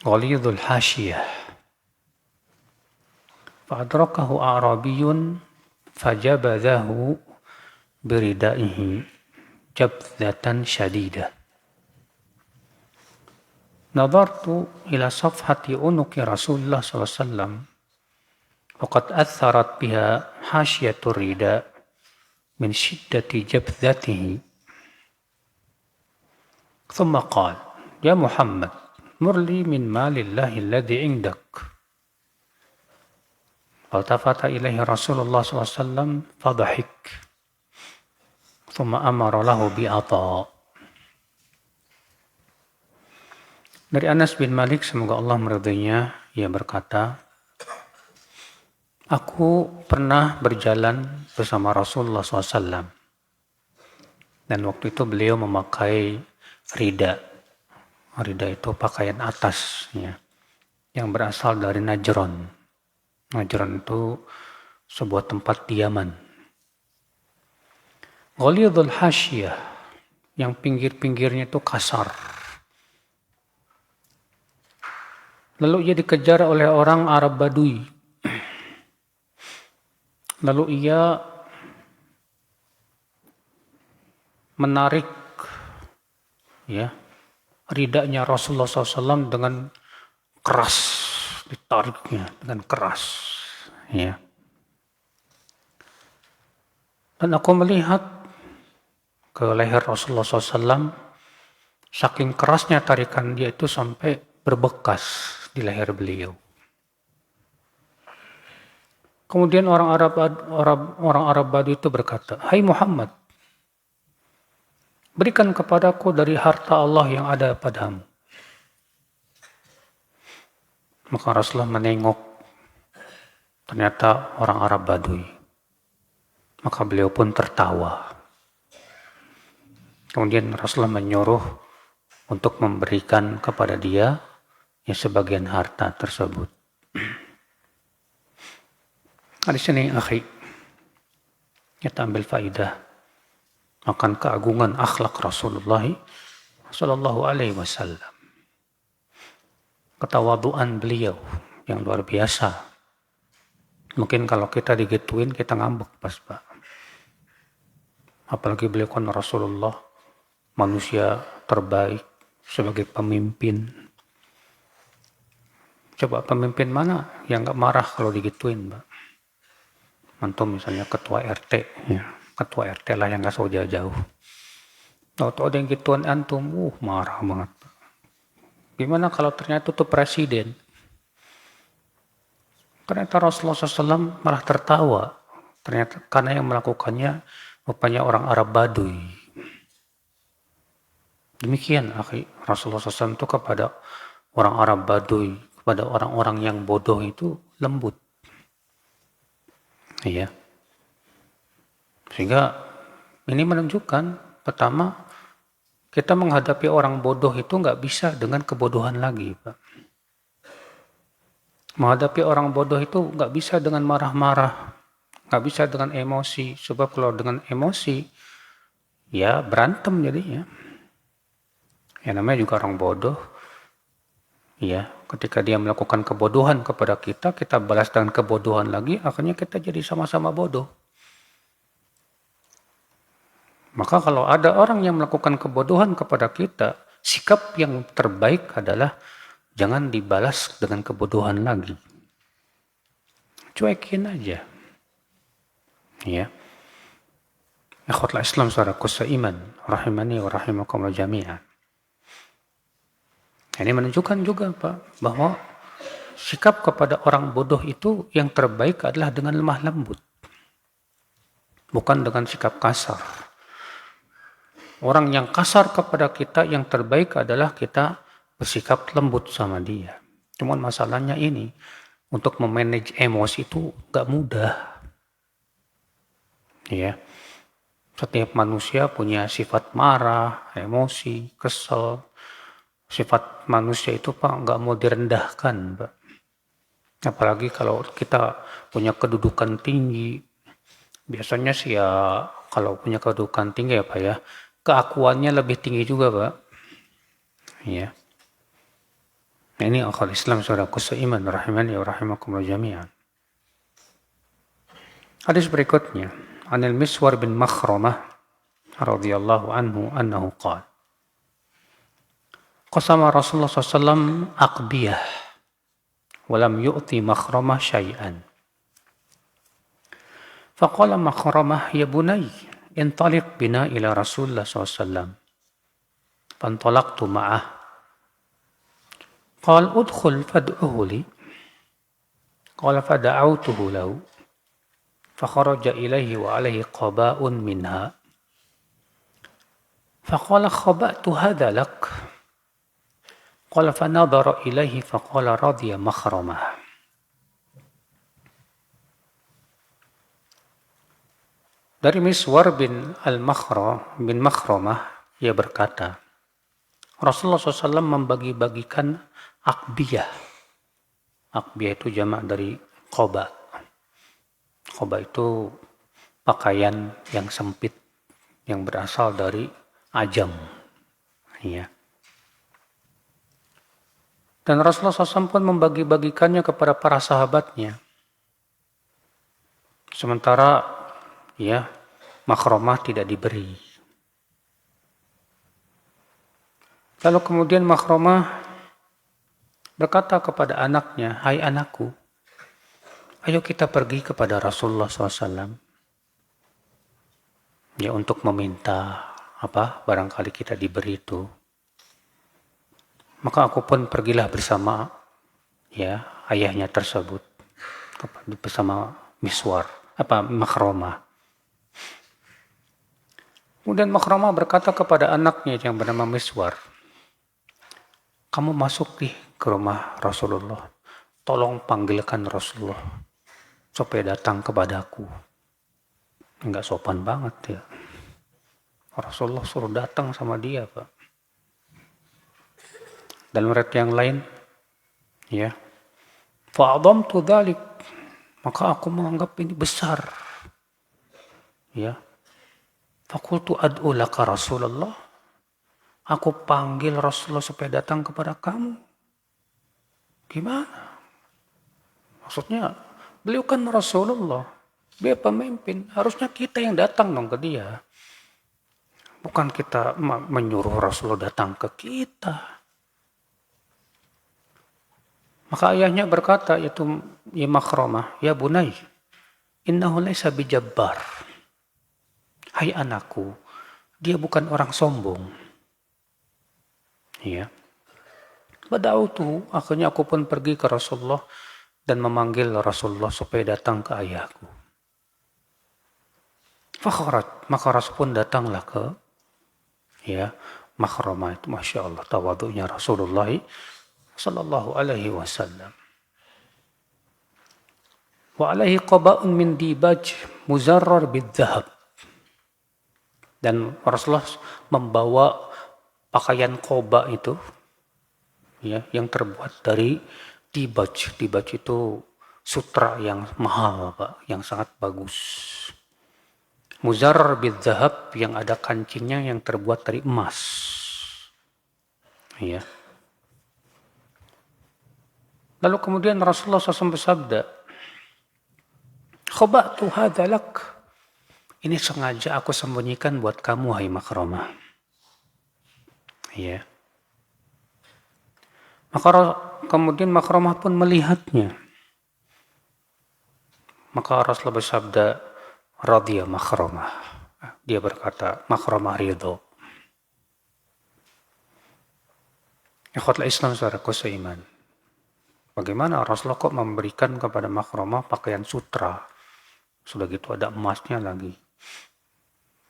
ghalidhul hasyiyah. Fa'adrakahu a'rabiyun fajabadhahu biridaihi jabdatan syadidah. Nadartu ila safhati unuki Rasulullah SAW waqad atharat biha hasyiatur rida min syiddati jabdatihi. Thumma qala, ya Muhammad, murli min malillahi alladhi indak. Faltafata ilaihi Rasulullah SAW fadhahik. Thumma amara lahu bi'ata. Dari Anas bin Malik, semoga Allah meridainya, ia berkata, aku pernah berjalan bersama Rasulullah SAW. Dan waktu itu beliau memakai rida. Rida itu pakaian atas, ya, yang berasal dari Najran. Najran itu sebuah tempat diaman. Ghalidhul hasyiyah, yang pinggir-pinggirnya itu kasar. Lalu ia dikejar oleh orang Arab Badui. Lalu ia menarik, ya, ridanya Rasulullah SAW dengan keras, ditariknya dengan keras, ya. Dan aku melihat ke leher Rasulullah SAW, saking kerasnya tarikan dia itu sampai berbekas di leher beliau. Kemudian orang Arab Badui itu berkata, hai Muhammad, berikan kepadaku dari harta Allah yang ada padamu. Maka Rasulullah menengok, ternyata orang Arab Badui. Maka beliau pun tertawa. Kemudian Rasulullah menyuruh untuk memberikan kepada dia ya sebagian harta tersebut. Di sini akhi, kita ambil faidah akan keagungan akhlak Rasulullah sallallahu alaihi wasallam. Ketawaduan beliau yang luar biasa. Mungkin kalau kita digituin kita ngambek pas Pak. Apalagi beliau kan Rasulullah, manusia terbaik sebagai pemimpin. Coba pemimpin mana yang gak marah kalau digituin, Mbak? Antum misalnya ketua RT, ya. Ketua RT lah yang gak usah jauh-jauh. Tahu-tahu ada yang gituan antum, marah banget. Gimana kalau ternyata itu presiden? Ternyata Rasulullah SAW malah tertawa. Ternyata karena yang melakukannya rupanya orang Arab Badui. Demikian akhi, Rasulullah SAW itu kepada orang Arab Badui, kepada orang-orang yang bodoh itu lembut. Iya. Sehingga ini menunjukkan pertama kita menghadapi orang bodoh itu nggak bisa dengan kebodohan lagi, Pak. Menghadapi orang bodoh itu nggak bisa dengan marah-marah, nggak bisa dengan emosi. Sebab kalau dengan emosi, ya berantem jadinya. Ya namanya juga orang bodoh. Ya, ketika dia melakukan kebodohan kepada kita balas dengan kebodohan lagi, akhirnya kita jadi sama-sama bodoh. Maka kalau ada orang yang melakukan kebodohan kepada kita, sikap yang terbaik adalah jangan dibalas dengan kebodohan lagi. Cuekin aja. Ya. Ikhwatul Islam saudaraku seiman, rahimani wa rahimakumullah jami'an. Ini menunjukkan juga Pak, bahwa sikap kepada orang bodoh itu yang terbaik adalah dengan lemah lembut. Bukan dengan sikap kasar. Orang yang kasar kepada kita yang terbaik adalah kita bersikap lembut sama dia. Cuman masalahnya ini, untuk memanage emosi itu gak mudah. Ya. Setiap manusia punya sifat marah, emosi, kesel. Sifat manusia itu Pak nggak mau direndahkan, Pak. Apalagi kalau kita punya kedudukan tinggi. Biasanya sih ya kalau punya kedudukan tinggi ya Pak ya, keakuannya lebih tinggi juga Pak. Ya. Nah, ini akhwal Islam saudaraku seiman rahimani wa rahimakumullah jami'an. Hadis berikutnya, Anil Miswar bin Makhramah radhiyallahu anhu annahu qala qasama Rasulullah SAW aqbiyah walam yu'ti Makhramah syai'an. Faqala Makhramah ya bunay intaliq bina ila Rasulullah SAW. Fantalaqtu ma'ah. Qala udkhul fad'uhu li. Qala fada'autuhu lahu. فخرج إليه وعليه قباء منها فقال خبأت هذا لك قال فنظر إليه فقال رضي مخرمة. Dari Miswar bin Makhramah, ia berkata, Rasulullah SAW membagi-bagikan akbiyah. Akbiyah itu jamak dari qoba. Qoba itu pakaian yang sempit yang berasal dari Ajam. Ya. Dan Rasulullah SAW pun membagi-bagikannya kepada para sahabatnya. Sementara ya Makhramah tidak diberi. Lalu kemudian Makhramah berkata kepada anaknya, hai anakku, ayo kita pergi kepada Rasulullah SAW. Ya untuk meminta apa barangkali kita diberi itu. Maka aku pun pergilah bersama ya ayahnya tersebut bersama Makhramah. Kemudian Makhramah berkata kepada anaknya yang bernama Miswar, kamu masuk ke rumah Rasulullah, tolong panggilkan Rasulullah supaya datang kepadaku. Enggak sopan banget ya. Rasulullah suruh datang sama dia, Pak. Dalam riwayat yang lain, ya, fa'adhamtu dzalik, maka aku menganggap ini besar. Ya. Faqultu ad'u laka Rasulullah. Aku panggil Rasulullah supaya datang kepada kamu. Gimana? Maksudnya, beliau kan Rasulullah. Dia pemimpin. Harusnya kita yang datang dong ke dia. Bukan kita menyuruh Rasulullah datang ke kita. Maka ayahnya berkata, yaitu ya Makhramah, ya bunay, innahu laysa bijabbar. Hai anakku, dia bukan orang sombong. Ya. Badautu, akhirnya aku pun pergi ke Rasulullah dan memanggil Rasulullah supaya datang ke ayahku. Fakharat, maka Rasul pun datanglah ke ya Makhramah itu, masya Allah, tawadunya Rasulullah sallallahu alaihi wasallam. Wa alaihi qaba'un min dibaj muzarrar bidzahab. Dan Rasulullah membawa pakaian qoba itu ya yang terbuat dari dibaj. Dibaj itu sutra yang mahal, Pak, yang sangat bagus. Muzarrar bidzahab yang ada kancingnya yang terbuat dari emas. Ya. Lalu kemudian Rasulullah SAW bersabda, "Khaba'tu hadza lak." Ini sengaja aku sembunyikan buat kamu, hai Makhramah. Ya. Maka kemudian Makhramah pun melihatnya. Maka Rasulullah bersabda, "Radhiya Makhramah." Dia berkata, Makhramah ridho. Ikhwatul Islam saudaraku seiman. Bagaimana Rasulullah kok memberikan kepada Makhramah pakaian sutra? Sudah gitu ada emasnya lagi.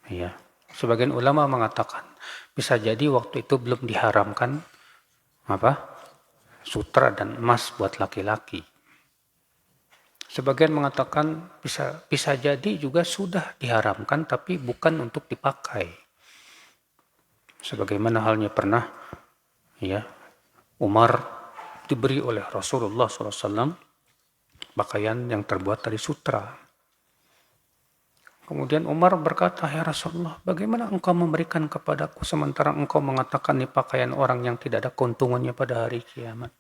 Ya. Sebagian ulama mengatakan bisa jadi waktu itu belum diharamkan sutra dan emas buat laki-laki. Sebagian mengatakan bisa jadi juga sudah diharamkan tapi bukan untuk dipakai. Sebagaimana halnya pernah ya Umar diberi oleh Rasulullah SAW pakaian yang terbuat dari sutra. Kemudian Umar berkata, ya Rasulullah, bagaimana engkau memberikan kepadaku sementara engkau mengatakan ini pakaian orang yang tidak ada keuntungannya pada hari kiamat.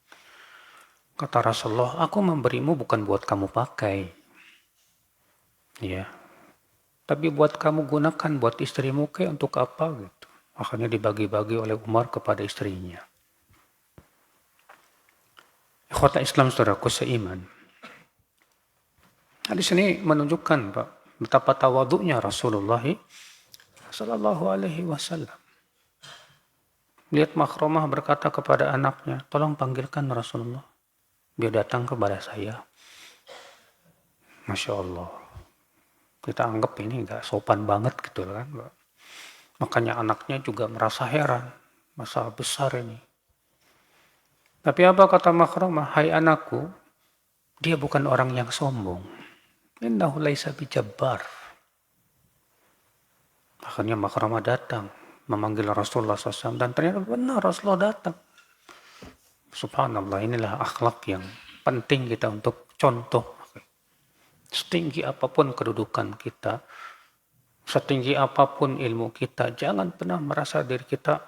Kata Rasulullah, aku memberimu bukan buat kamu pakai. Ya. Tapi buat kamu gunakan, buat istrimu kayak untuk apa gitu. Akhirnya dibagi-bagi oleh Umar kepada istrinya. Ikhwata Islam saudaraku seiman. Di sini menunjukkan Pak, betapa tawaduknya Rasulullah Sallallahu Alaihi Wasallam. Lihat Makhramah berkata kepada anaknya, tolong panggilkan Rasulullah. Dia datang kepada saya. Masya Allah. Kita anggap ini gak sopan banget gitu kan. Makanya anaknya juga merasa heran. Masalah besar ini. Tapi apa kata Makhramah? Hai anakku, dia bukan orang yang sombong. Innahu laisa bijabbar. Akhirnya Makhramah datang. Memanggil Rasulullah SAW. Dan ternyata benar Rasulullah datang. Subhanallah, inilah akhlak yang penting kita untuk contoh. Setinggi apapun kedudukan kita, setinggi apapun ilmu kita, jangan pernah merasa diri kita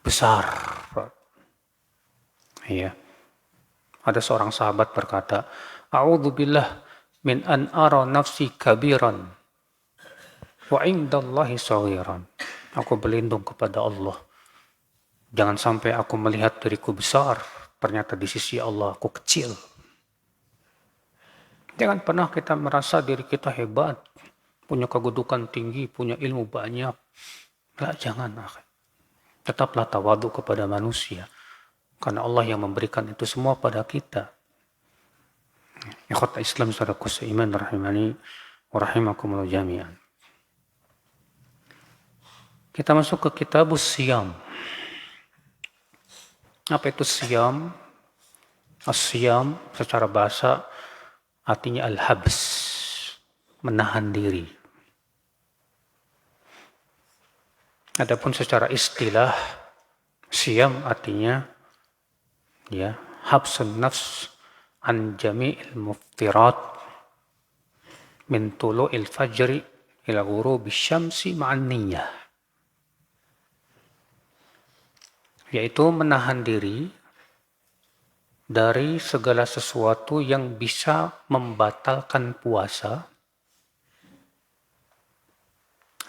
besar. Iya. Ada seorang sahabat berkata, A'udzubillah min an ara nafsi kabiran wa indallahi saghiran. Aku berlindung kepada Allah. Jangan sampai aku melihat diriku besar, ternyata di sisi Allah aku kecil. Jangan pernah kita merasa diri kita hebat, punya kedudukan tinggi, punya ilmu banyak. Enggak, jangan. Tetaplah tawaduk kepada manusia. Karena Allah yang memberikan itu semua pada kita. Ikhwata Islam saudaraku seiman rahimani wa rahimakumullah jami'an. Kita masuk ke kitabus siyam. Apa itu siyam? As-siyam secara bahasa artinya al-habs, menahan diri. Adapun secara istilah, siyam artinya ya, habsun nafs an jami'il muftirat min tulu'il fajri ila ghurubi syamsi ma'an niyah. Yaitu menahan diri dari segala sesuatu yang bisa membatalkan puasa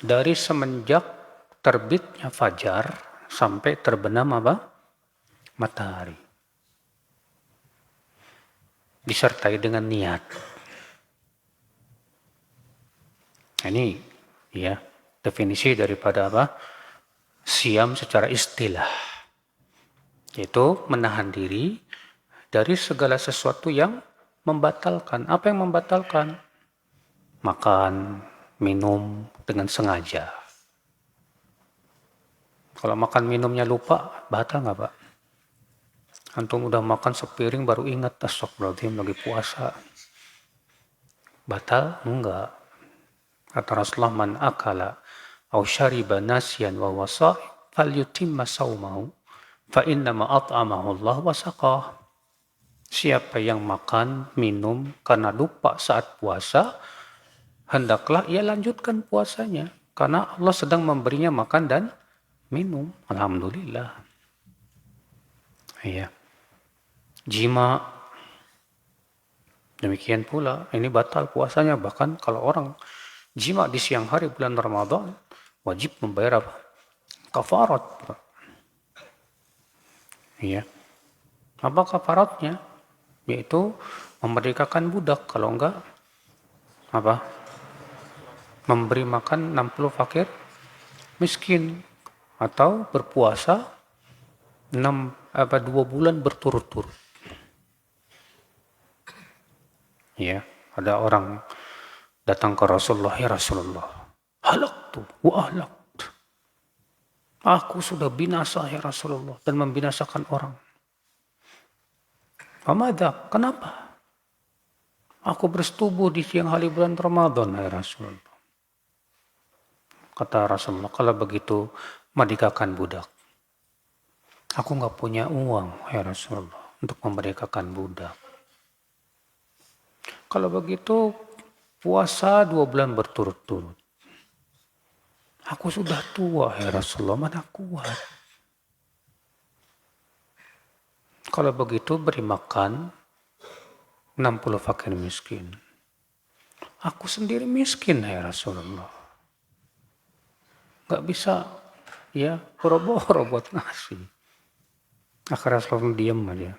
dari semenjak terbitnya fajar sampai terbenam apa? Matahari. Disertai dengan niat. Ini ya definisi daripada apa? Siam secara istilah. Yaitu menahan diri dari segala sesuatu yang membatalkan. Apa yang membatalkan? Makan, minum dengan sengaja. Kalau makan minumnya lupa, batal nggak Pak? Antum udah makan sepiring baru ingat, astagfirullahaladzim lagi puasa. Batal? Enggak. Kata Rasulullah, man akala au syariba nasyan wa wasa fal yutimma saumahu fa innama at'amahu Allah wa saqah. Siapa yang makan, minum karena lupa saat puasa, hendaklah ia lanjutkan puasanya. Karena Allah sedang memberinya makan dan minum. Alhamdulillah. Iya. Jima. Demikian pula, ini batal puasanya. Bahkan kalau orang jima di siang hari bulan Ramadan, wajib membayar apa? Kafarat. Iya. Apa kafaratnya? Yaitu memerdekakan budak. Kalau enggak, apa? Memberi makan 60 fakir miskin. Atau berpuasa 2 bulan berturut-turut. Ya, ada orang datang ke Rasulullah, ya Rasulullah, halaktu wa ahlaktu. Aku sudah binasa ya Rasulullah dan membinasakan orang. Famada, kenapa? Aku bersetubuh di siang hari bulan Ramadan ya Rasulullah. Kata Rasulullah, kalau begitu merdekakan budak. Aku nggak punya uang ya Rasulullah untuk memerdekakan budak. Kalau begitu puasa 2 bulan berturut-turut. Aku sudah tua ya Rasulullah, mana kuat. Kalau begitu beri makan 60 fakir miskin. Aku sendiri miskin ya Rasulullah. Gak bisa ya boro-boro buat ngasih. Akhirnya Rasulullah diam aja.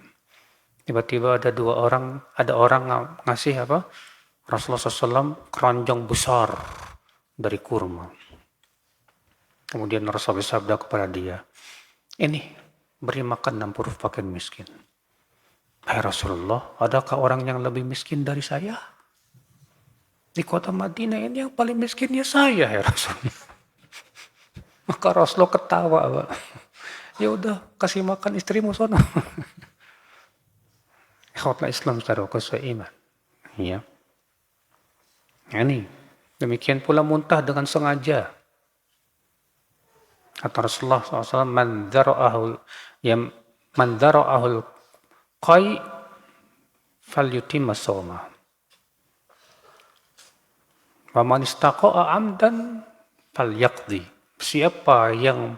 Tiba-tiba ada orang ngasih apa? Rasulullah SAW keranjang besar dari kurma. Kemudian Rasulullah bersabda kepada dia, ini beri makan 60 fakir miskin. Hai Rasulullah, adakah orang yang lebih miskin dari saya? Di kota Madinah ini yang paling miskinnya saya ya Rasulullah. Maka Rasulullah ketawa, Pak. Ya udah, kasih makan istrimu sono. Ikhwatlah Islam secara iman. Ya. Ini demikian pula muntah dengan sengaja. Kata Rasulullah SAW, man dzara'ahul qai falyutimma shaumah. Wa man istaqa'a amdan falyaqdi. Siapa yang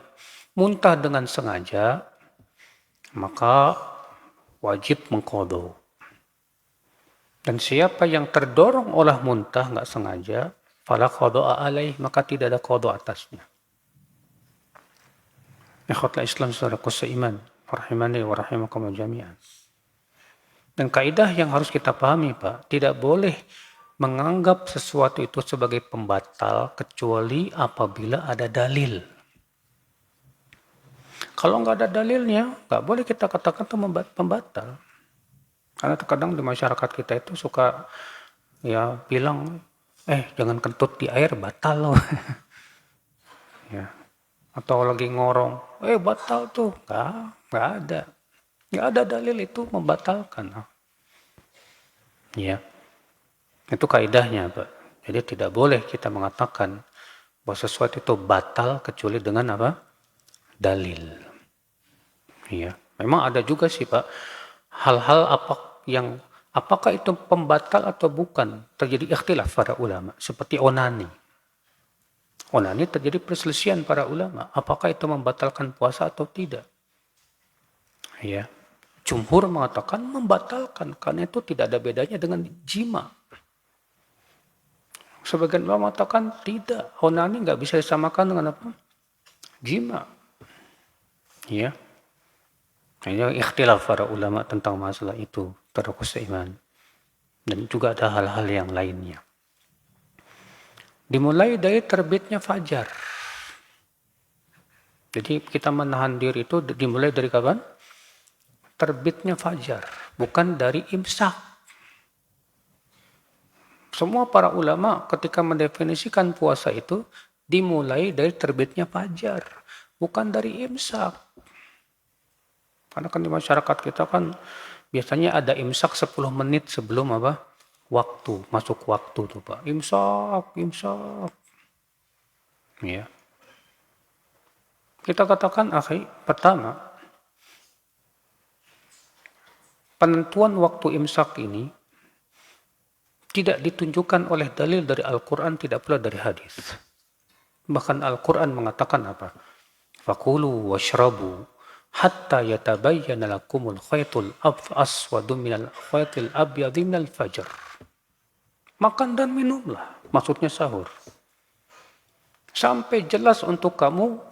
muntah dengan sengaja, maka wajib mengqadha. Dan siapa yang terdorong oleh muntah nggak sengaja, fala qadha'a alaih, maka tidak ada qadha atasnya. Ikhwatul Islam saudaraku seiman, rahimani wa rahimakumullah jami'an. Dan kaidah yang harus kita pahami, Pak, tidak boleh menganggap sesuatu itu sebagai pembatal kecuali apabila ada dalil. Kalau nggak ada dalilnya, nggak boleh kita katakan itu pembatal. Karena terkadang di masyarakat kita itu suka ya bilang, jangan kentut di air, batal loh. Ya. Atau lagi ngorong, batal tuh. Nggak ada. Nggak ada dalil itu membatalkan. Ya. Itu kaidahnya, Pak. Jadi tidak boleh kita mengatakan bahwa sesuatu itu batal kecuali dengan apa? Dalil. Ya. Memang ada juga sih, Pak, hal-hal apakah itu pembatal atau bukan, terjadi ikhtilaf para ulama, seperti onani. Onani terjadi perselisihan para ulama, apakah itu membatalkan puasa atau tidak. Ya. Jumhur mengatakan membatalkan, karena itu tidak ada bedanya dengan jima. Sebagian ulama mengatakan tidak, onani nggak bisa disamakan dengan apa? Jima. Ya. Ini ikhtilaf para ulama tentang masalah itu, terus iman. Dan juga ada hal-hal yang lainnya. Dimulai dari terbitnya fajar. Jadi kita menahan diri itu dimulai dari kapan? Terbitnya fajar, bukan dari imsak. Semua para ulama ketika mendefinisikan puasa itu dimulai dari terbitnya fajar, bukan dari imsak. Karena kan di masyarakat kita kan biasanya ada imsak 10 menit sebelum apa? Waktu, masuk waktu tuh Pak. Imsak. Ya. Kita katakan pertama, penentuan waktu imsak ini tidak ditunjukkan oleh dalil dari Al-Quran, tidak pula dari hadis. Bahkan Al-Quran mengatakan apa? Fakulu washrabu hatta yatabayyana lakumul khaytul aswadu minal khaytil abyadi minal fajr. Makan dan minumlah, maksudnya sahur. Sampai jelas untuk kamu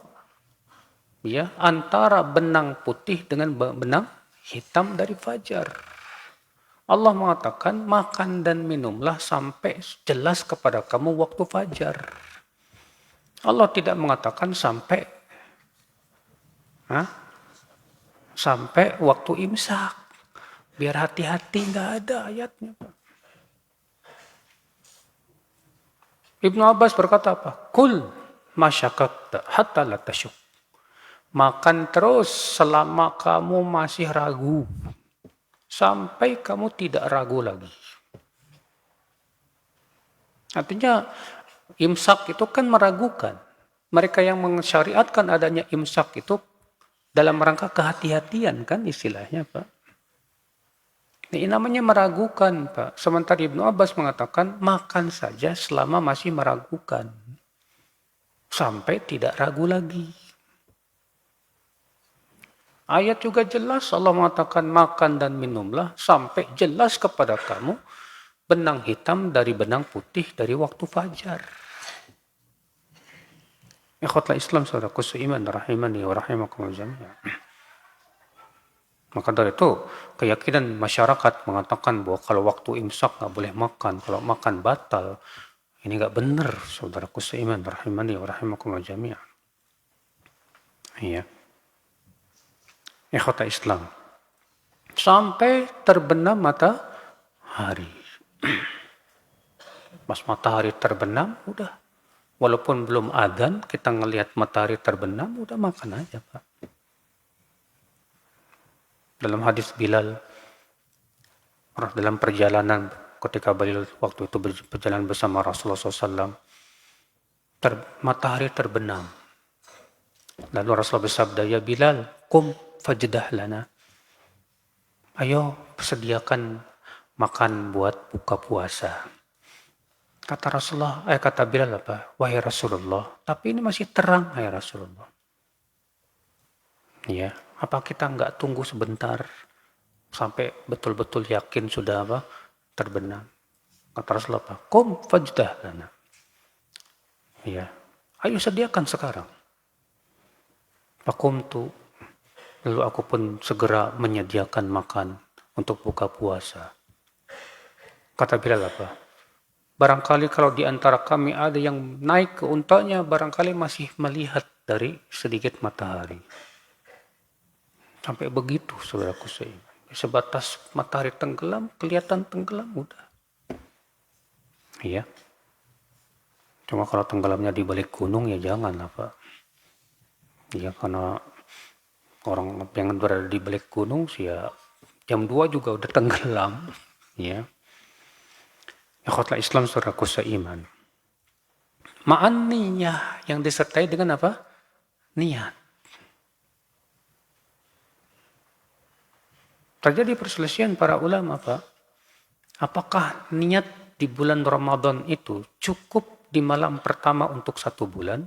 ya antara benang putih dengan benang hitam dari fajar. Allah mengatakan makan dan minumlah sampai jelas kepada kamu waktu fajar. Allah tidak mengatakan sampai waktu imsak. Biar hati-hati, nggak ada ayatnya. Ibnu Abbas berkata apa? Kul masyakakta hatta la tasyuk. Makan terus selama kamu masih ragu. Sampai kamu tidak ragu lagi. Artinya imsak itu kan meragukan. Mereka yang mensyariatkan adanya imsak itu dalam rangka kehati-hatian kan istilahnya Pak. Ini namanya meragukan Pak. Sementara Ibnu Abbas mengatakan makan saja selama masih meragukan. Sampai tidak ragu lagi. Ayat juga jelas Allah mengatakan makan dan minumlah sampai jelas kepada kamu benang hitam dari benang putih dari waktu fajar. Ikhwatul Islam saudaraku seiman rahimani wa rahimakumullah jami'an. Maka dari itu keyakinan masyarakat mengatakan bahwa kalau waktu imsak nggak boleh makan, kalau makan batal, ini nggak benar saudaraku seiman rahimani wa rahimakumullah jami'an. Iya. Ikhwatul Islam. Sampai terbenam matahari. Pas matahari terbenam, udah. Walaupun belum adzan, kita ngelihat matahari terbenam, udah makan aja, Pak. Dalam hadis Bilal, dalam perjalanan, ketika beliau waktu itu berjalan bersama Rasulullah SAW, matahari terbenam. Lalu Rasulullah bersabda, ya Bilal, kum fajdah lana. Ayo, sediakan makan buat buka puasa. Kata Rasulullah, kata Bilal apa? Wahai Rasulullah, tapi ini masih terang, wahai Rasulullah. Ya, apa kita nggak tunggu sebentar sampai betul-betul yakin sudah apa terbenam? Kata Rasulullah apa? Qum fajdah lana. Ya, ayo sediakan sekarang. Faqumtu, lalu aku pun segera menyediakan makan untuk buka puasa. Kata Bilal apa? Barangkali kalau di antara kami ada yang naik ke untanya, barangkali masih melihat dari sedikit matahari. Sampai begitu, saudaraku seiman. Sebatas matahari tenggelam, kelihatan tenggelam, udah. Iya. Cuma kalau tenggelamnya di balik gunung, ya jangan lah, Pak. Iya, karena orang yang berada di balik gunung, sih ya jam 2 juga udah tenggelam. Ya. Ikhwatul Islam saudaraku seiman. Ma'an niyah yang disertai dengan apa? Niat. Terjadi perselisihan para ulama, Pak. Apakah niat di bulan Ramadan itu cukup di malam pertama untuk 1 bulan?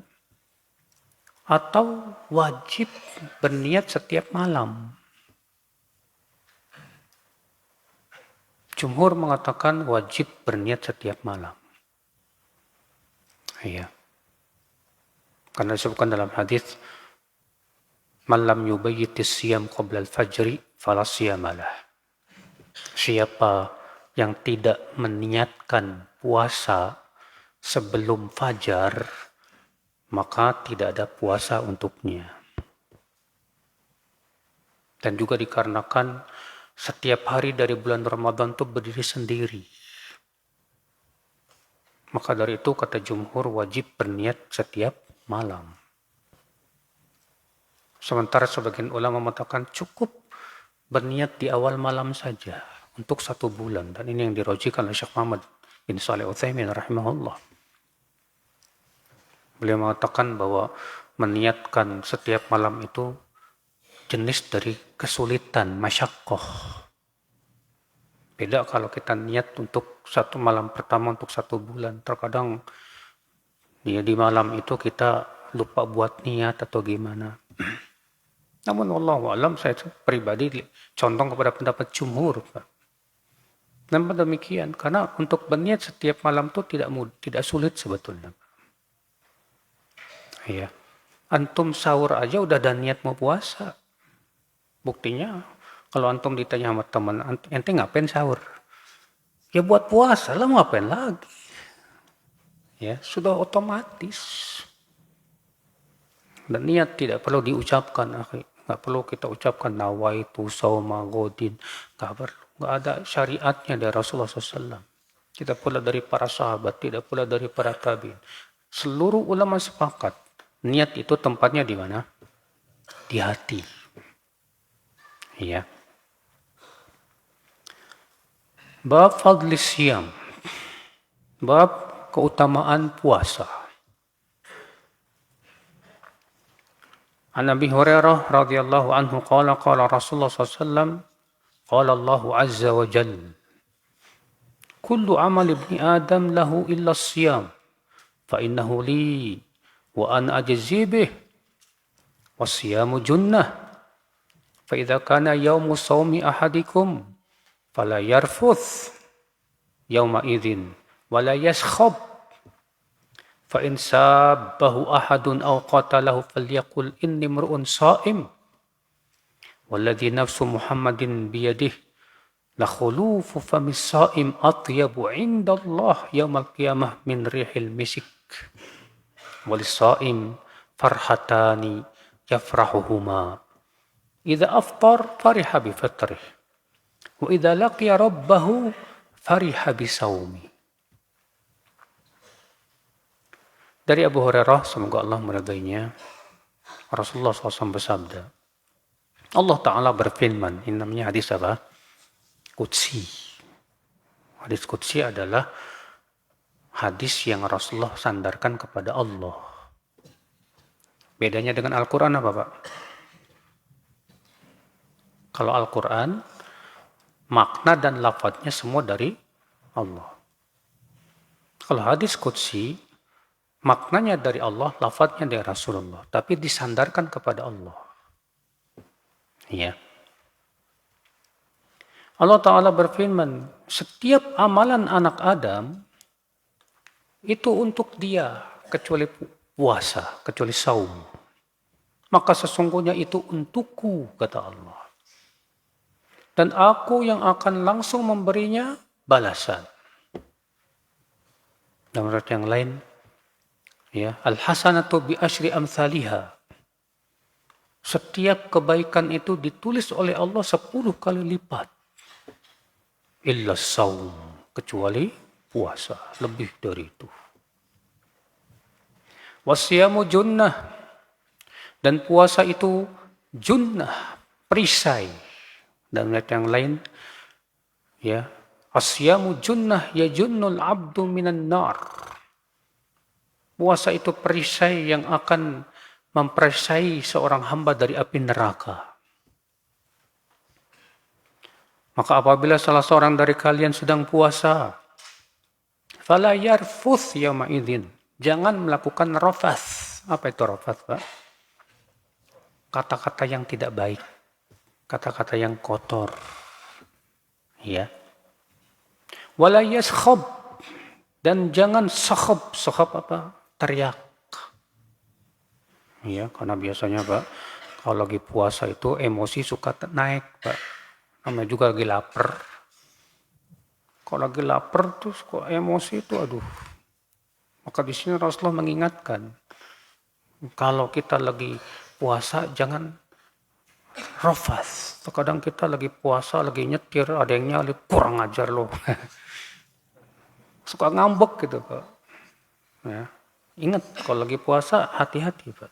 Atau wajib berniat setiap malam? Jumhur mengatakan wajib berniat setiap malam. Iya. Karena disebutkan dalam hadis, "Man lam yubayyitis siyam qabla al-fajri fala siyamalah." Siapa yang tidak meniatkan puasa sebelum fajar, maka tidak ada puasa untuknya. Dan juga dikarenakan setiap hari dari bulan Ramadan itu berdiri sendiri. Maka dari itu kata jumhur wajib berniat setiap malam. Sementara sebagian ulama mengatakan cukup berniat di awal malam saja untuk 1 bulan. Dan ini yang dirojikan oleh Syekh Muhammad bin Shalih Utsaimin rahimahullah. Beliau mengatakan bahwa meniatkan setiap malam itu jenis dari kesulitan, masyaqqah. Beda kalau kita niat untuk 1 malam pertama untuk 1 bulan. Terkadang di malam itu kita lupa buat niat atau gimana. Namun wallahu alam, saya pribadi condong kepada pendapat jumhur. Dan demikian, karena untuk berniat setiap malam itu tidak sulit sebetulnya. Iya. Antum sahur aja udah ada niat mau puasa. Buktinya, kalau antum ditanya sama teman, ente ngapain sahur? Ya buat puasa lah, mau ngapain lagi? Ya, sudah otomatis. Dan niat tidak perlu diucapkan, nggak perlu kita ucapkan nawaitu sauma godin, nggak perlu. Nggak ada syariatnya dari Rasulullah SAW. Tidak pula dari para sahabat, tidak pula dari para tabi'in. Seluruh ulama sepakat, niat itu tempatnya di mana? Di hati. Iya. Bab fadlis siyam. Bab keutamaan puasa. An Abi Hurairah radhiyallahu anhu qala Rasulullah SAW qala Allah azza wa jalla kullu amal ibni Adam lahu illa siyam fa innahu li wa ana ajzi bih was siyamu junnah فَإِذَا كَانَ يَوْمُ صَوْمِ أَحَدِكُمْ فَلَا يَرْفُثْ يَوْمَئِذٍ وَلَا يَسْخَبْ فَإِنْ سَابَّهُ أَحَدٌ أَوْ قَاتَلَهُ فَلْيَقُلْ إِنِّي امْرُؤٌ صَائِمٌ وَالَّذِي نَفْسُ مُحَمَّدٍ بِيَدِهِ لَخُلُوفُ فَمِ الصَّائِمِ أَطْيَبُ عِنْدَ اللَّهِ يَوْمَ الْقِيَامَةِ مِنْ رِيحِ الْمِسْكِ وَلِلصَّائِمِ فَرْحَتَانِ يَفْرَحُهُمَا إِذَا أَفْطَرَ فَرِحَ بِفِطْرِهِ وَإِذَا لَقِيَ رَبَّهُ فَرِحَ بِصَوْمِهِ. Dari Abu Hurairah, semoga Allah meridainya, Rasulullah SAW bersabda, Allah Ta'ala berfirman, ini namanya hadis apa? Qudsi. Hadis Qudsi adalah hadis yang Rasulullah sandarkan kepada Allah. Bedanya dengan Al-Quran apa Pak? Kalau Al-Quran, makna dan lafadznya semua dari Allah. Kalau hadis Qudsi, maknanya dari Allah, lafadznya dari Rasulullah, tapi disandarkan kepada Allah. Ya. Allah Ta'ala berfirman, setiap amalan anak Adam itu untuk dia, kecuali puasa, kecuali saum. Maka sesungguhnya itu untukku, kata Allah. Dan aku yang akan langsung memberinya balasan. Dalam ayat yang lain, ya, al-hasanatu bi asyri amsalihha. Setiap kebaikan itu ditulis oleh Allah 10 kali lipat. Illa saum, kecuali puasa, lebih dari itu. Wasyamu junnah, dan puasa itu junnah, perisai. Dan ayat yang lain, ya, asyamu junnah yajunnul abdu minan nar. Puasa itu perisai yang akan memperisai seorang hamba dari api neraka. Maka apabila salah seorang dari kalian sedang puasa, fala yarfuth yawma idzin, jangan melakukan rafath. Apa itu rafath, Pak? Kata-kata yang tidak baik, kata-kata yang kotor. Ya. Wala yaskhab, dan jangan sakhab. Sakhab apa? Teriak. Ya, karena biasanya Pak, kalau lagi puasa itu emosi suka naik, Pak. Namanya juga lagi lapar. Kalau lagi lapar terus kok emosi itu, aduh. Maka di sini Rasulullah mengingatkan, kalau kita lagi puasa jangan rafath. Terkadang kita lagi puasa, lagi nyetir, ada yang nyali, kurang ajar loh. Suka ngambek gitu Pak. Ya. Ingat, kalau lagi puasa hati-hati Pak.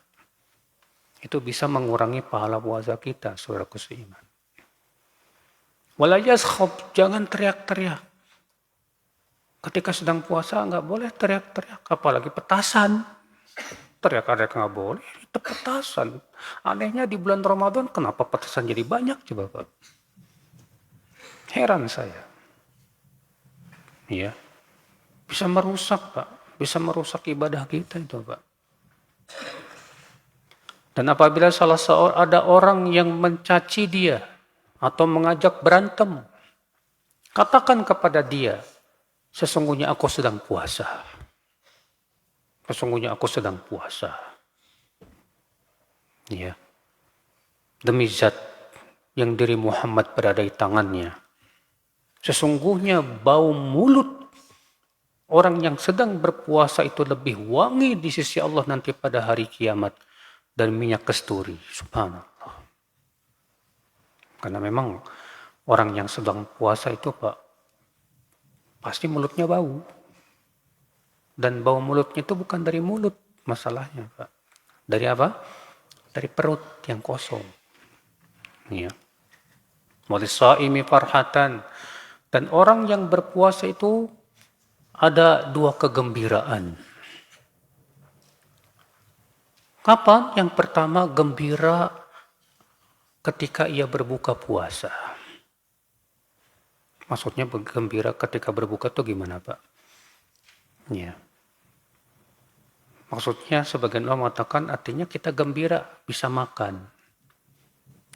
Itu bisa mengurangi pahala puasa kita, saudaraku seiman. Wala yaskhab, jangan teriak-teriak. Ketika sedang puasa nggak boleh teriak-teriak, apalagi petasan. Teriak-teriak nggak boleh, itu petasan. Anehnya di bulan Ramadan kenapa petasan jadi banyak coba Pak? Heran saya. Iya. Bisa merusak Pak, bisa merusak ibadah kita itu Pak. Dan apabila ada orang yang mencaci dia atau mengajak berantem, katakan kepada dia, sesungguhnya aku sedang puasa. Sesungguhnya aku sedang puasa. Ya. Demi zat yang diri Muhammad berada di tangannya. Sesungguhnya bau mulut orang yang sedang berpuasa itu lebih wangi di sisi Allah nanti pada hari kiamat dan minyak kasturi. Subhanallah. Karena memang orang yang sedang puasa itu Pak, pasti mulutnya bau. Dan bau mulutnya itu bukan dari mulut masalahnya Pak. Dari apa? Dari perut yang kosong. Ya. Walissaimi farhatan. Dan orang yang berpuasa itu ada 2 kegembiraan. Kapan? Yang pertama gembira ketika ia berbuka puasa. Maksudnya gembira ketika berbuka itu gimana Pak? Ya. Maksudnya sebagian orang mengatakan artinya kita gembira bisa makan.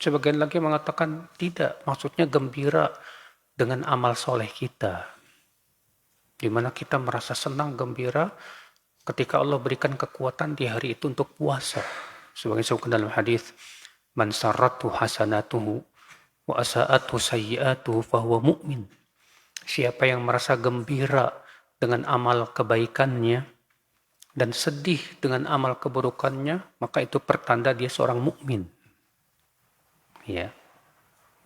Sebagian lagi mengatakan tidak, maksudnya gembira dengan amal soleh kita. Di mana kita merasa senang, gembira ketika Allah berikan kekuatan di hari itu untuk puasa. Sebagai disebutkan dalam hadis, man sarratu hasanatuhu wa asa'atu sayyi'atuhu fahuwa mu'min. Siapa yang merasa gembira dengan amal kebaikannya dan sedih dengan amal keburukannya, maka itu pertanda dia seorang mukmin. Ya.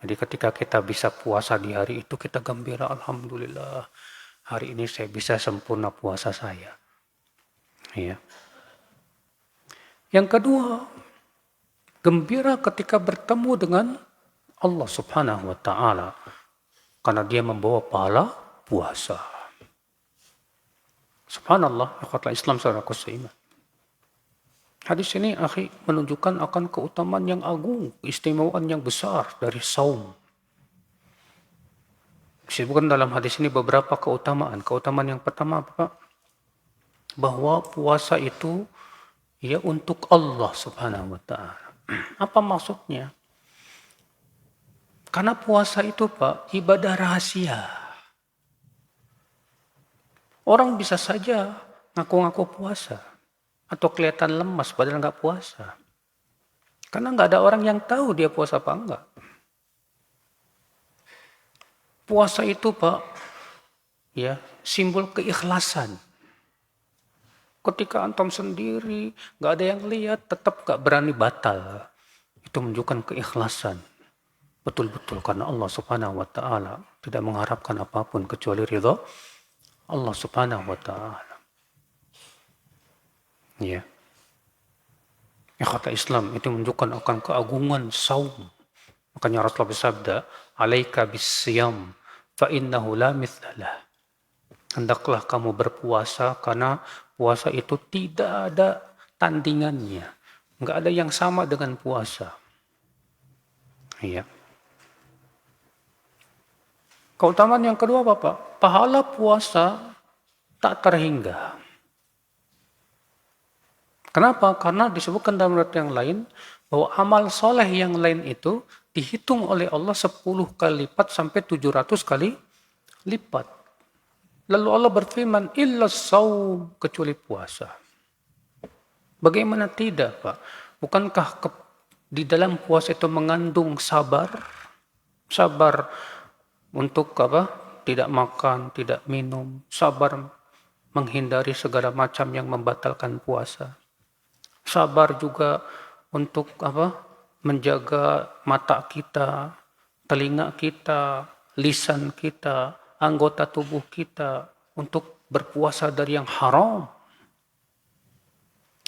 Jadi ketika kita bisa puasa di hari itu, kita gembira, alhamdulillah, hari ini saya bisa sempurna puasa saya. Ya. Yang kedua, gembira ketika bertemu dengan Allah Subhanahu wa taala karena dia membawa pahala puasa. Subhanallah, ikhwatul Islam saudaraku seiman. Hadis ini menunjukkan akan keutamaan yang agung, keistimewaan yang besar dari saum. Disebutkan dalam hadis ini beberapa keutamaan. Keutamaan yang pertama apa? Bahwa puasa itu ya untuk Allah Subhanahu wa taala. Apa maksudnya? Karena puasa itu Pak, ibadah rahasia. Orang bisa saja ngaku-ngaku puasa atau kelihatan lemas padahal nggak puasa. Karena nggak ada orang yang tahu dia puasa apa enggak. Puasa itu Pak, ya simbol keikhlasan. Ketika antum sendiri, nggak ada yang lihat, tetap nggak berani batal. Itu menunjukkan keikhlasan. Betul-betul karena Allah Subhanahu wa taala tidak mengharapkan apapun kecuali ridha Allah Subhanahu wa taala. Ya. Kata Islam itu menunjukkan akan keagungan saum. Makanya Rasulullah bersabda, "Alaika bis-siyam fa innahu la mithlah." Hendaklah kamu berpuasa karena puasa itu tidak ada tandingannya. Enggak ada yang sama dengan puasa. Iya. Keutamaan yang kedua Bapak, pahala puasa tak terhingga. Kenapa? Karena disebutkan dalam riwayat yang lain bahwa amal soleh yang lain itu dihitung oleh Allah 10 kali lipat sampai 700 kali lipat. Lalu Allah berfirman, illa saum, kecuali puasa. Bagaimana tidak Pak? Bukankah di dalam puasa itu mengandung sabar? Sabar untuk apa? Tidak makan, tidak minum, sabar menghindari segala macam yang membatalkan puasa. Sabar juga untuk apa? Menjaga mata kita, telinga kita, lisan kita, anggota tubuh kita untuk berpuasa dari yang haram.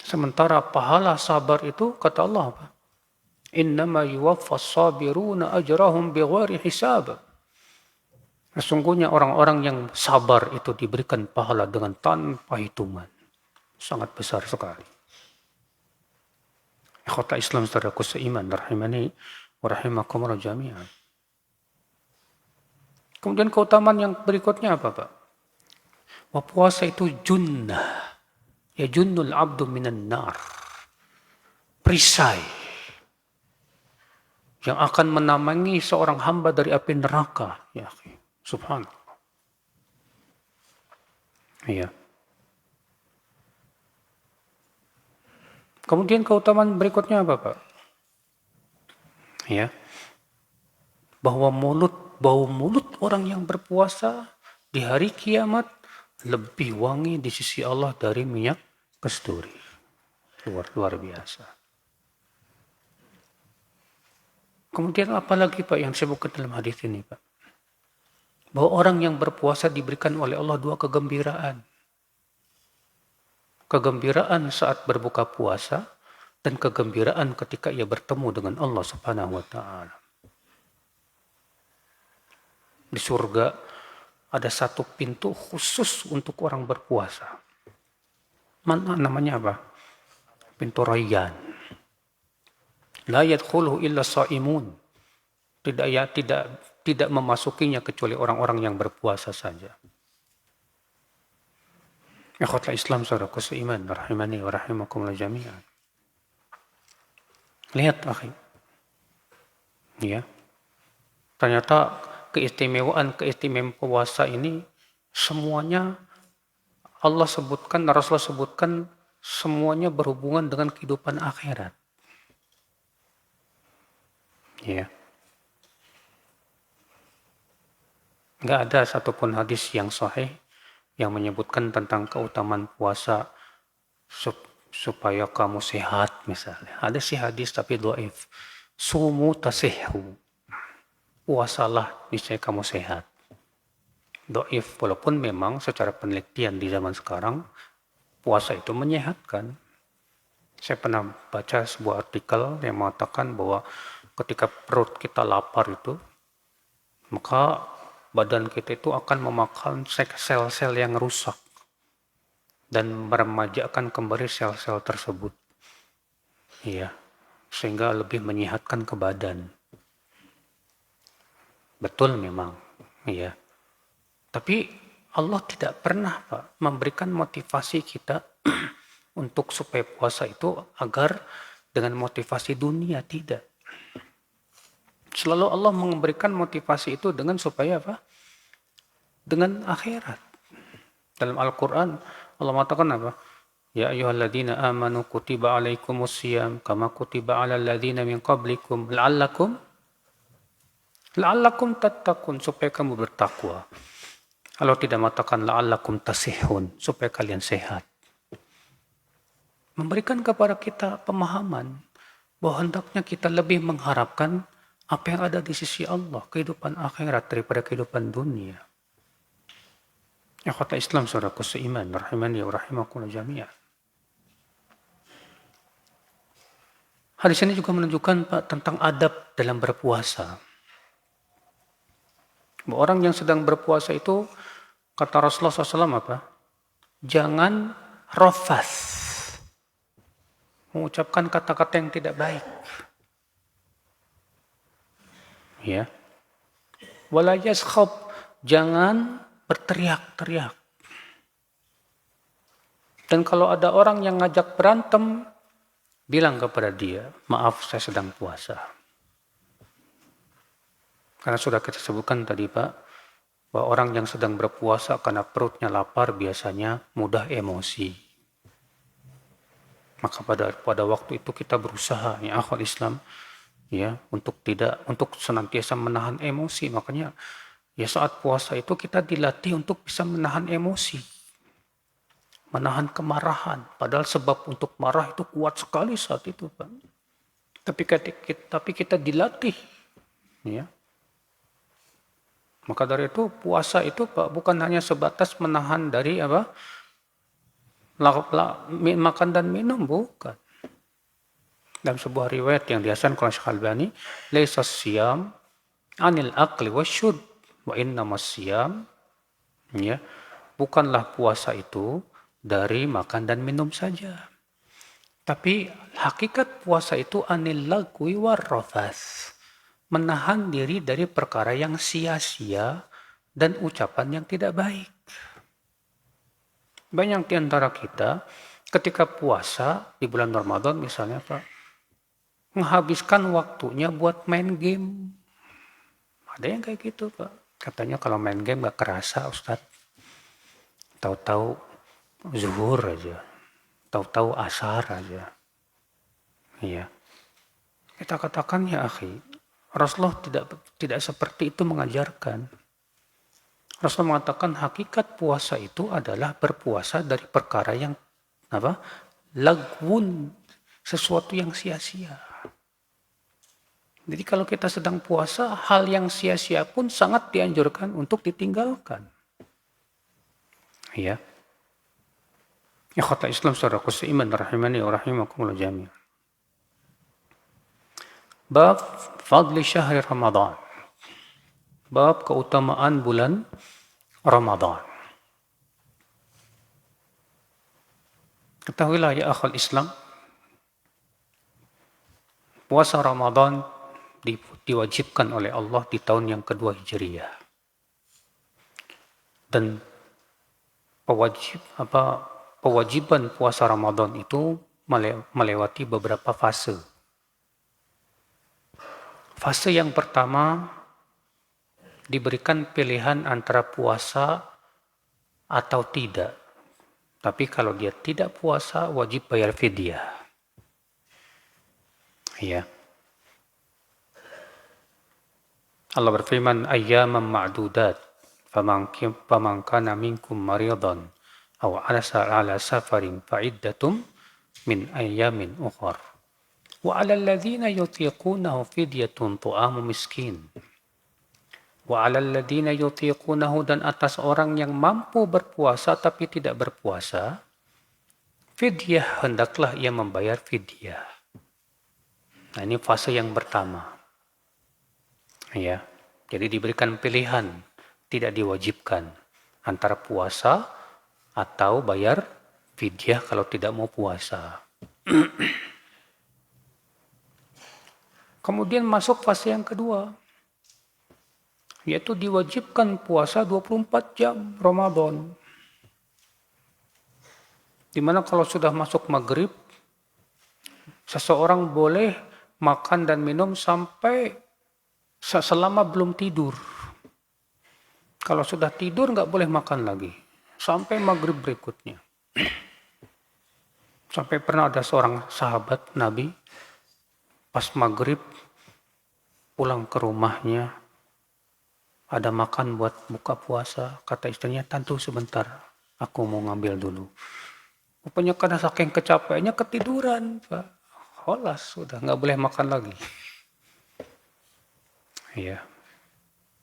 Sementara pahala sabar itu kata Allah apa? Innama yuwaffas sabiruna ajrahum bighairi hisab. Sesungguhnya orang-orang yang sabar itu diberikan pahala dengan tanpa hitungan. Sangat besar sekali. Ikhwata Islam saudaraku seiman, rahimani wa rahimakumullah jami'an. Kemudian keutamaan yang berikutnya apa Pak? Bahwa puasa itu junnah. Ya junnul abdu minan nar. Perisai. Yang akan menamangi seorang hamba dari api neraka. Ya, subhanallah. Iya. Kemudian keutamaan berikutnya apa Pak? Ya. Bahwa bau mulut orang yang berpuasa di hari kiamat lebih wangi di sisi Allah dari minyak kasturi. Luar biasa. Kemudian apa lagi Pak yang disebutkan dalam hadis ini Pak? Bahwa orang yang berpuasa diberikan oleh Allah 2 kegembiraan. Kegembiraan saat berbuka puasa dan kegembiraan ketika ia bertemu dengan Allah Subhanahu wa taala. Di surga ada satu pintu khusus untuk orang berpuasa. Mana namanya apa? Pintu Rayyan. La yadkhuluhu illa shaimun. Tidak memasukinya kecuali orang-orang yang berpuasa saja. Ikhwatul Islam saudaraku seiman, rahimani wa rahimakumullah jami'an. Lihat akhi. Ya, ternyata keistimewaan puasa ini semuanya Allah sebutkan, Rasulullah sebutkan semuanya berhubungan dengan kehidupan akhirat. Ya, nggak ada satupun hadis yang sahih yang menyebutkan tentang keutamaan puasa supaya kamu sehat misalnya. Ada sih hadis tapi dhaif. Sumu tasihhu. Puasalah niscaya kamu sehat. Dhaif, walaupun memang secara penelitian di zaman sekarang puasa itu menyehatkan. Saya pernah baca sebuah artikel yang mengatakan bahwa ketika perut kita lapar itu, maka badan kita itu akan memakan sel-sel yang rusak dan meremajakan kembali sel-sel tersebut. Iya, sehingga lebih menyehatkan ke badan. Betul memang, iya. Tapi Allah tidak pernah, Pak, memberikan motivasi kita untuk supaya puasa itu agar dengan motivasi dunia, tidak. Selalu Allah memberikan motivasi itu dengan supaya apa? Dengan akhirat. Dalam Al-Quran Allah mengatakan apa? Ya ayyuhalladzina amanu kutiba alaikumusiyam kama kutiba alal ladzina min qablikum la'allakum tattaqun, supaya kamu bertakwa. Allah tidak mengatakan la'allakum tasihun, supaya kalian sehat. Memberikan kepada kita pemahaman bahwa hendaknya kita lebih mengharapkan apa yang ada di sisi Allah, kehidupan akhirat daripada kehidupan dunia. Ya kata Islam, saudaraku seiman, rahimani wa rahimakumullah jami'an. Hadis ini juga menunjukkan, Pak, tentang adab dalam berpuasa. Bahwa orang yang sedang berpuasa itu, kata Rasulullah SAW apa? Jangan rofas, mengucapkan kata-kata yang tidak baik. Ya. Wala yaskhab, jangan berteriak-teriak. Dan kalau ada orang yang ngajak berantem, bilang kepada dia, maaf saya sedang puasa. Karena sudah kita sebutkan tadi, Pak, bahwa orang yang sedang berpuasa karena perutnya lapar biasanya mudah emosi. Maka pada waktu itu kita berusaha, ya akhwat Islam, ya, untuk senantiasa menahan emosi. Makanya ya saat puasa itu kita dilatih untuk bisa menahan emosi, menahan kemarahan. Padahal sebab untuk marah itu kuat sekali saat itu, Pak. Tapi kita dilatih, ya. Maka dari itu puasa itu, Pak, bukan hanya sebatas menahan dari apa? Makan dan minum, bukan. Dalam sebuah riwayat yang dihasankan oleh Syekh Albani, laisa siyam anil aqli wasyurb wa innamas siyam, ya, bukanlah puasa itu dari makan dan minum saja. Tapi hakikat puasa itu anil lagwi warrafas, menahan diri dari perkara yang sia-sia dan ucapan yang tidak baik. Banyak di antara kita ketika puasa di bulan Ramadan misalnya, Pak, menghabiskan waktunya buat main game. Ada yang kayak gitu, Pak. Katanya kalau main game gak kerasa, Ustadz. Tahu-tahu zuhur aja. Tahu-tahu asar aja. Iya. Kita katakan, ya akhi, Rasulullah tidak seperti itu mengajarkan. Rasulullah mengatakan hakikat puasa itu adalah berpuasa dari perkara yang apa? Lagwun, sesuatu yang sia-sia. Jadi kalau kita sedang puasa, hal yang sia-sia pun sangat dianjurkan untuk ditinggalkan. Ya. Ya kata Islam saudaraku seiman rahimani wa rahimakumullah jami'an. Bab fadli syahri Ramadan. Bab keutamaan bulan Ramadan. Ketahuilah ya akhwal Islam, puasa Ramadan diwajibkan oleh Allah di tahun yang kedua Hijriyah. Dan kewajiban puasa Ramadan itu melewati beberapa fase. Fase yang pertama, diberikan pilihan antara puasa atau tidak. Tapi kalau dia tidak puasa, wajib bayar fidyah. Ya. Allah berfirman, ayyaman ma'dudat, faman kana minkum maridan, aw ala safarin fa'iddatum min ayyamin ukhar. Wa 'alal ladzina yutiqunahu fidyatun tu'amu miskin. Wa 'alal ladzina yutiqunahu, dan atas orang yang mampu berpuasa tapi tidak berpuasa, fidyah, hendaklah ia membayar fidyah. Nah, ini fase yang pertama. Ya. Jadi diberikan pilihan, tidak diwajibkan antara puasa atau bayar fidyah kalau tidak mau puasa. Kemudian masuk fase yang kedua, yaitu diwajibkan puasa 24 jam Ramadan. Dimana kalau sudah masuk maghrib, seseorang boleh makan dan minum sampai selama belum tidur. Kalau sudah tidur nggak boleh makan lagi, sampai maghrib berikutnya. Sampai pernah ada seorang sahabat Nabi, pas maghrib pulang ke rumahnya, ada makan buat buka puasa. Kata istrinya, "Tunggu sebentar, aku mau ngambil dulu." Rupanya karena saking kecapeannya ketiduran, Pak. Holas, sudah nggak boleh makan lagi. Ya.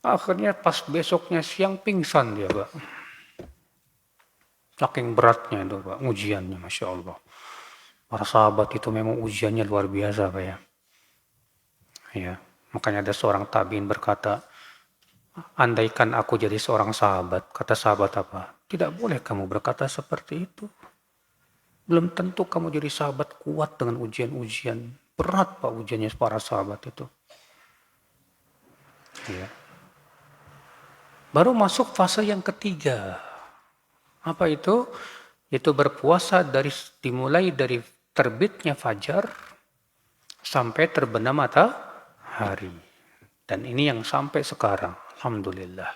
Akhirnya pas besoknya siang pingsan dia, Pak. Saking beratnya itu, Pak, ujiannya, Masya Allah. Para sahabat itu memang ujiannya luar biasa, Pak ya. Ya, makanya ada seorang tabiin berkata, andaikan aku jadi seorang sahabat, kata sahabat apa? Tidak boleh kamu berkata seperti itu. Belum tentu kamu jadi sahabat kuat dengan ujian-ujian. Berat Pak ujiannya para sahabat itu. Ya. Baru masuk fase yang ketiga. Apa itu? Itu berpuasa dimulai dari terbitnya fajar sampai terbenam matahari. Dan ini yang sampai sekarang. Alhamdulillah.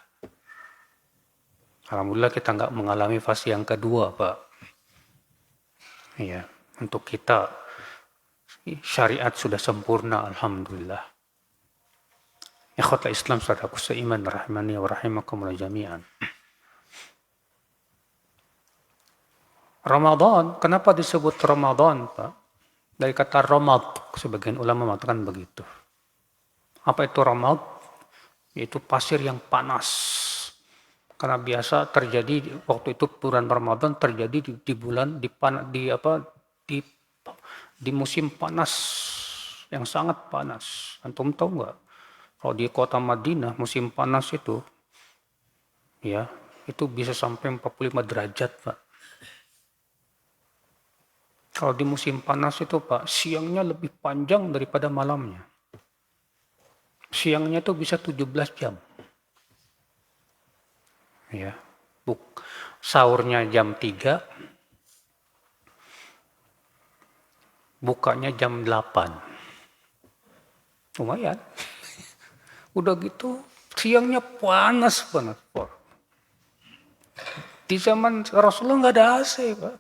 Alhamdulillah kita nggak mengalami fase yang kedua, Pak. Ya, untuk kita syariat sudah sempurna, alhamdulillah. Ikhwatal Islam, saudaraku seiman, rahimani wa rahimakumullah jami'an. Ramadan, kenapa disebut Ramadan, Pak? Dari kata ramad, sebagian ulama mengatakan begitu. Apa itu ramad? Yaitu pasir yang panas. Karena biasa terjadi waktu itu bulan Ramadan terjadi di bulan di musim panas yang sangat panas. Antum tahu nggak? Kalau di kota Madinah musim panas itu, ya itu bisa sampai 45 derajat, Pak. Kalau di musim panas itu, Pak, siangnya lebih panjang daripada malamnya. Siangnya itu bisa 17 jam. Ya, sahurnya jam 3, bukanya jam 8. Lumayan. Udah gitu, siangnya panas banget, Pak. Di zaman Rasulullah nggak ada AC, Pak.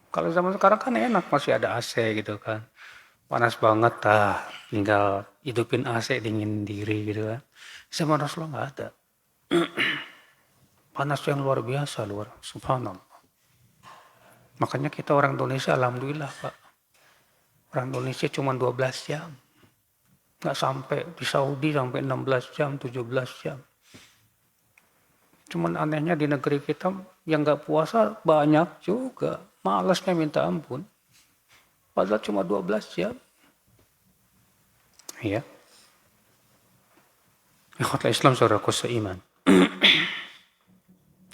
Kalau zaman sekarang kan enak, masih ada AC gitu kan. Panas banget, tinggal hidupin AC dingin diri gitu kan. Zaman Rasulullah nggak ada. Panas yang luar biasa, subhanallah. Makanya kita orang Indonesia, alhamdulillah Pak. Orang Indonesia cuma 12 jam. Nggak sampai, di Saudi sampai 16 jam, 17 jam. Cuman anehnya di negeri kita yang nggak puasa banyak juga. Malasnya minta ampun. Padahal cuma 12 jam. Ya. Ikhwatul Islam, saudaraku seiman.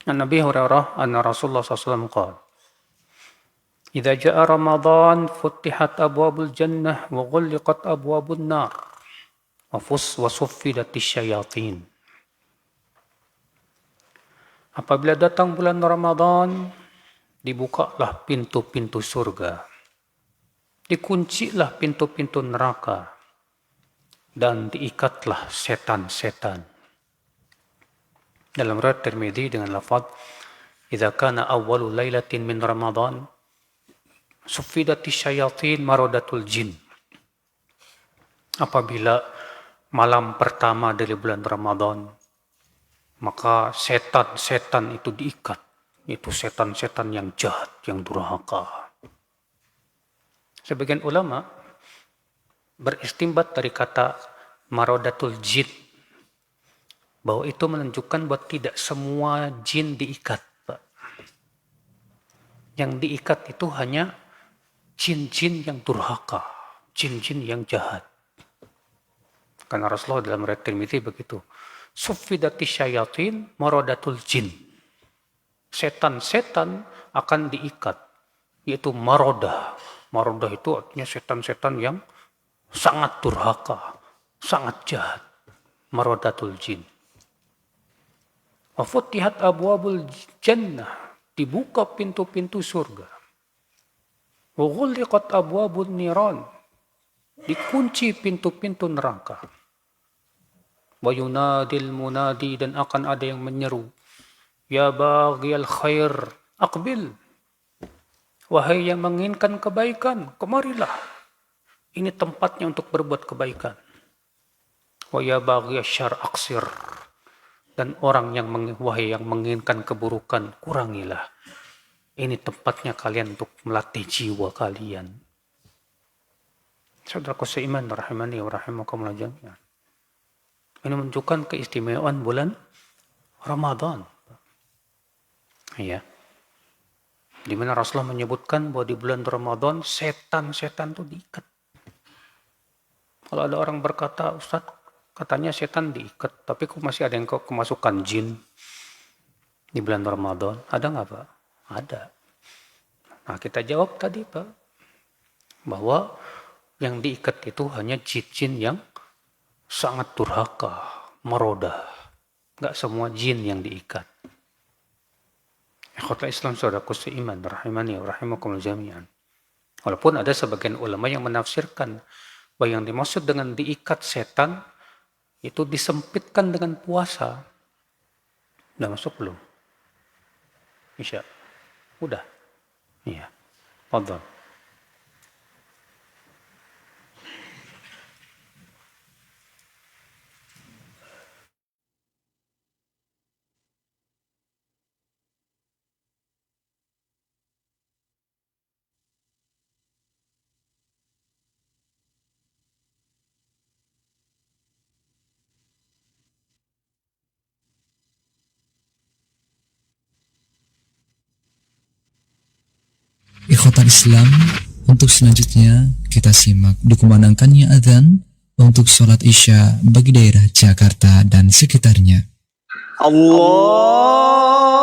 An Nabi Hurairah anna Rasulullah SAW qala, "Idza jaa Ramadan futihat abwabul jannah wa ghulliqat abwabun nar wa suffidatis syayatin." Apabila datang bulan Ramadan, dibukalah pintu-pintu surga. Dikuncilah pintu-pintu neraka. dan diikatlah setan-setan. Dalam riwayat Tirmidzi dengan lafaz, "Idza kana awwalu lailatin min Ramadan, suffidati syayatin maradatul jin." Apabila malam pertama dari bulan Ramadan, maka setan-setan itu diikat. Itu setan-setan yang jahat, yang durhaka. Sebagian ulama beristimbat dari kata maradatul jin, bahwa itu menunjukkan bahwa tidak semua jin diikat, Pak. Yang diikat itu hanya jin-jin yang durhaka, jin-jin yang jahat. Karena Rasulullah dalam riwayat Tirmidzi begitu. Suffidati syayatin maradatul jin. Setan-setan akan diikat, yaitu marodah. Marodah itu artinya setan-setan yang sangat durhaka, sangat jahat. Maradatul jin. Wa futihat abwabul jannah, dibuka pintu-pintu surga. Wa ghulliqat abwabun niran, dikunci pintu-pintu neraka. Wa yunadil munadi, dan akan ada yang menyeru, ya baghiyal khair aqbil, wahai yang menginginkan kebaikan, kemarilah. Ini tempatnya untuk berbuat kebaikan. Wa ya baghiyal syarr aqsir, dan orang yang wahai yang menginginkan keburukan, kurangilah. Ini tempatnya kalian untuk melatih jiwa kalian. Saudaraku seiman rahimani wa rahimakumullah jami'an. Ini menunjukkan keistimewaan bulan Ramadan. Ya. Di mana Rasulullah menyebutkan bahwa di bulan Ramadan setan-setan itu diikat. Kalau ada orang berkata, Ustaz, katanya setan diikat, tapi kok masih ada yang kemasukan jin di bulan Ramadan? Ada nggak, Pak? Ada. Nah, kita jawab tadi, Pak, bahwa yang diikat itu hanya jin-jin yang sangat durhaka, marodah. Nggak semua jin yang diikat. Ikhwatul Islam, saudaraku seiman, rahimani wa rahimakumullah jami'an. Walaupun ada sebagian ulama yang menafsirkan bahwa yang dimaksud dengan diikat setan itu disempitkan dengan puasa. Udah masuk belum? Isya. Udah. Iya. Fadhal. Ikhwatal Islam, untuk selanjutnya kita simak dikumandangkannya adzan untuk sholat Isya bagi daerah Jakarta dan sekitarnya. Allah